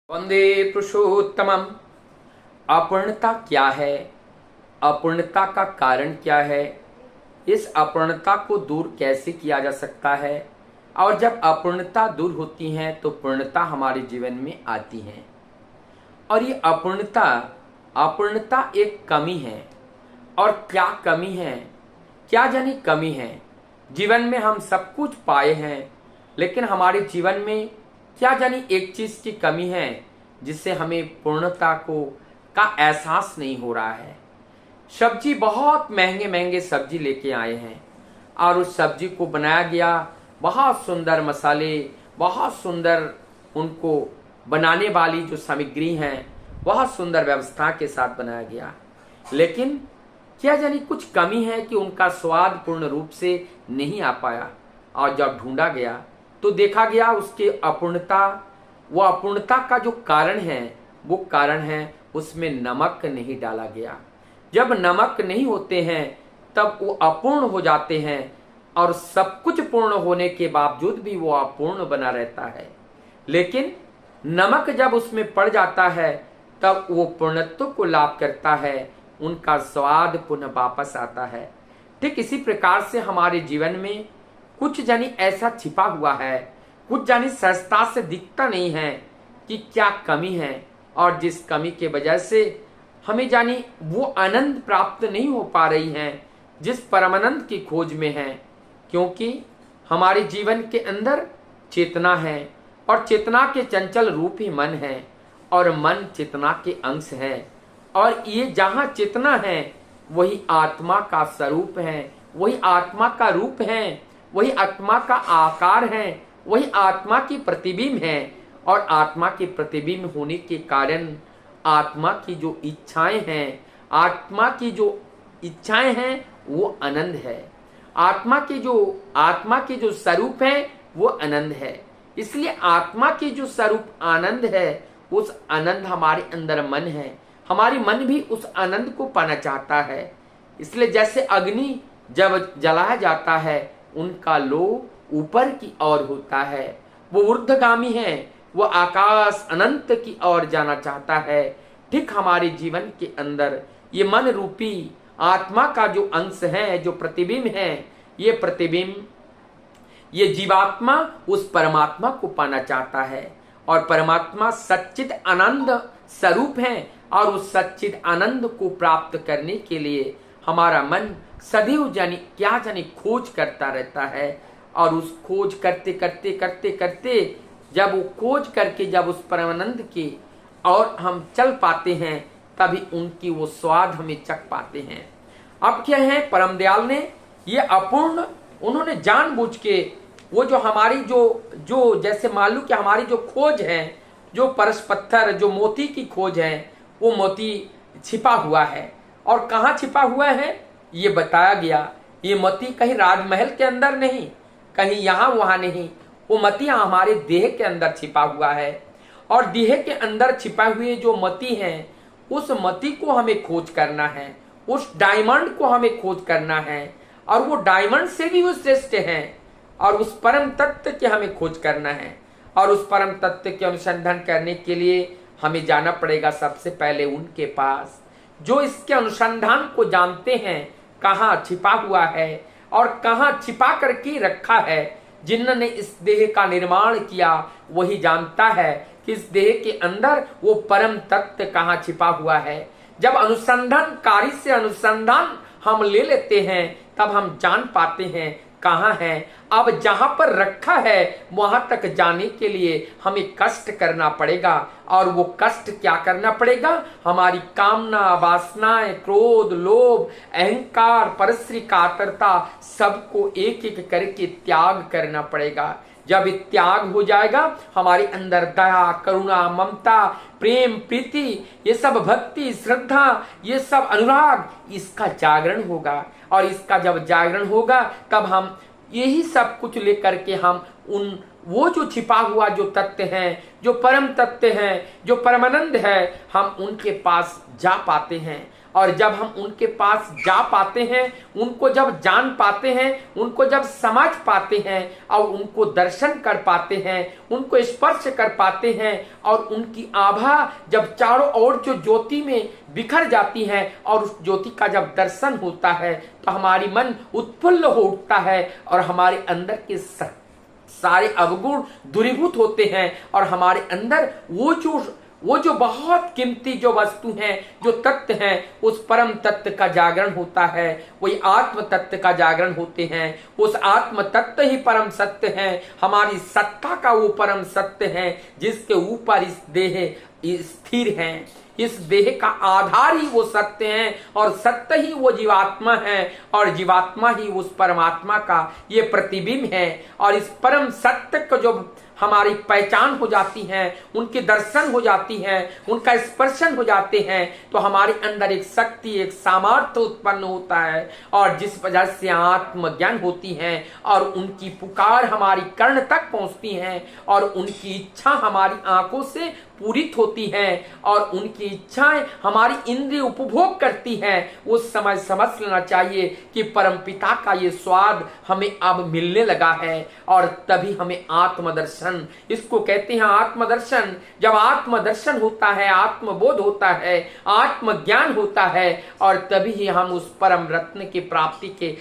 वंदे पुरुषोत्तमम। अपूर्णता क्या है? अपूर्णता का कारण क्या है? इस अपूर्णता को दूर कैसे किया जा सकता है? और जब अपूर्णता दूर होती है तो पूर्णता हमारे जीवन में आती है। और ये अपूर्णता एक कमी है। और क्या कमी है? क्या जानी कमी है? जीवन में हम सब कुछ पाए हैं, लेकिन हमारे जीवन में क्या जानी एक चीज की कमी है जिससे हमें पूर्णता का एहसास नहीं हो रहा है। सब्जी बहुत महंगे महंगे सब्जी लेके आए हैं और उस सब्जी को बनाया गया, बहुत सुंदर मसाले, बहुत सुंदर उनको बनाने वाली जो सामग्री हैं, बहुत सुंदर व्यवस्था के साथ बनाया गया, लेकिन क्या जानी कुछ कमी है कि उनका स्वाद पूर्ण रूप से नहीं आ पाया। और जब ढूंढा गया तो देखा गया उसके अपूर्णता, वो अपूर्णता का जो कारण है वो कारण है उसमें नमक नहीं डाला गया। जब नमक नहीं होते हैं तब वो अपूर्ण हो जाते हैं और सब कुछ पूर्ण होने के बावजूद भी वो अपूर्ण बना रहता है। लेकिन नमक जब उसमें पड़ जाता है तब वो पूर्णत्व को लाभ करता है, उनका स्वाद पुनः वापस आता है। ठीक इसी प्रकार से हमारे जीवन में कुछ जानी ऐसा छिपा हुआ है, कुछ जानी सहजता से दिखता नहीं है कि क्या कमी है, और जिस कमी के वजह से हमें जानी वो आनंद प्राप्त नहीं हो पा रही है जिस परमानंद की खोज में है। क्योंकि हमारे जीवन के अंदर चेतना है और चेतना के चंचल रूप ही मन है और मन चेतना के अंश है, और ये जहाँ चेतना है वही आत्मा का स्वरूप है, वही आत्मा का रूप है, वही आत्मा का आकार है, वही आत्मा की प्रतिबिंब है। और आत्मा के प्रतिबिंब होने के कारण आत्मा की जो इच्छाएं हैं, आत्मा की जो इच्छाएं हैं वो आनंद है। आत्मा के जो स्वरूप है वो आनंद है। इसलिए आत्मा की जो स्वरूप आनंद है, उस आनंद हमारे अंदर मन है, हमारी मन भी उस आनंद को पाना चाहता है। इसलिए जैसे अग्नि जब जलाया जाता है उनका लोभ ऊपर की ओर होता है, वो ऊर्ध्वगामी है, वो आकाश अनंत की ओर जाना चाहता है। ठीक हमारे जीवन के अंदर ये मन रूपी आत्मा का जो अंश है, जो प्रतिबिंब है, ये प्रतिबिंब, ये जीवात्मा उस परमात्मा को पाना चाहता है। और परमात्मा सच्चिद आनंद स्वरूप है, और उस सच्चिद आनंद को प्राप्त करने के लिए हमारा मन सदैव जानी खोज करता रहता है। और उस खोज करते करते करते करते जब वो खोज करके जब उस परमानंद की और हम चल पाते हैं तभी उनकी वो स्वाद हमें चख पाते हैं। अब क्या है, परम दयाल ने ये अपूर्ण, उन्होंने जानबूझ के वो जो हमारी जो जैसे मान लो कि हमारी जो खोज है, जो परस पत्थर, जो मोती की खोज है, वो मोती छिपा हुआ है। और कहाँ छिपा हुआ है ये बताया गया। ये मोती कहीं राजमहल के अंदर नहीं, कहीं यहाँ वहां नहीं, वो मोती हमारे देह के अंदर छिपा हुआ है। और देह के अंदर छिपा हुए जो मोती हैं, उस मोती को हमें खोज करना है, उस डायमंड को हमें खोज करना है, और वो डायमंड से भी वो श्रेष्ठ है। और उस परम तत्व की हमें खोज करना है। और उस परम तत्व के अनुसंधान करने के लिए हमें जाना पड़ेगा सबसे पहले उनके पास जो इसके अनुसंधान को जानते हैं, कहाँ छिपा हुआ है और कहाँ छिपा करके रखा है। जिन्होंने इस देह का निर्माण किया वही जानता है कि इस देह के अंदर वो परम तत्व कहाँ छिपा हुआ है। जब अनुसंधानकारी से अनुसंधान हम ले लेते हैं तब हम जान पाते हैं कहाँ है। अब जहां पर रखा है वहां तक जाने के लिए हमें कष्ट करना पड़ेगा। और वो कष्ट क्या करना पड़ेगा? हमारी कामना, वासनाएं, क्रोध, लोभ, अहंकार, परश्री, कातरता सबको एक एक करके त्याग करना पड़ेगा। जब त्याग हो जाएगा हमारे अंदर दया, करुणा, ममता, प्रेम, प्रीति, ये सब भक्ति, श्रद्धा, ये सब अनुराग, इसका जागरण होगा। और इसका जब जागरण होगा तब हम यही सब कुछ लेकर के हम वो जो छिपा हुआ जो तत्व हैं, जो परम तत्व हैं, जो परमानंद है, हम उनके पास जा पाते हैं। और जब हम उनके पास जा पाते हैं, उनको जब जान पाते हैं, उनको जब समझ पाते हैं और उनको दर्शन कर पाते हैं, उनको स्पर्श कर पाते हैं और उनकी आभा जब चारों ओर जो ज्योति में बिखर जाती है और उस ज्योति का जब दर्शन होता है तो हमारी मन उत्फुल्ल हो उठता है और हमारे अंदर के सारे अवगुण दूरीभूत होते हैं और हमारे अंदर वो जो बहुत कीमती जो वस्तु हैं, जो तत्व हैं, उस परम तत्व का जागरण होता है। वही आत्म तत्व का जागरण होते हैं। उस आत्म तत्व ही परम सत्य है, हमारी सत्ता का वो परम सत्य है जिसके ऊपर इस देह स्थिर है। इस देह का आधार ही वो सत्य है और सत्य ही वो जीवात्मा है और जीवात्मा ही उस परमात्मा का ये प्रतिबिंब है। और इस परम सत्य को जो हमारी पहचान हो जाती है, उनके दर्शन हो जाती है, उनका स्पर्शन हो जाते हैं तो हमारे अंदर एक शक्ति, एक सामर्थ्य उत्पन्न होता है और जिस वजह से आत्मज्ञान होती है और उनकी पुकार हमारी कर्ण तक पहुंचती है और उनकी इच्छा हमारी आंखों से पूरित होती है और उनकी इच्छाएं हमारी इंद्रिय उपभोग करती है। उस समय समझ लेना चाहिए कि परमपिता का ये स्वाद हमें अब मिलने लगा है और तभी हमें आत्मदर्शन, इसको कहते हैं आत्मदर्शन। जब आत्मदर्शन होता है, आत्मबोध होता है, आत्मज्ञान होता है और तभी हम उस परम रत्न की प्राप्ति के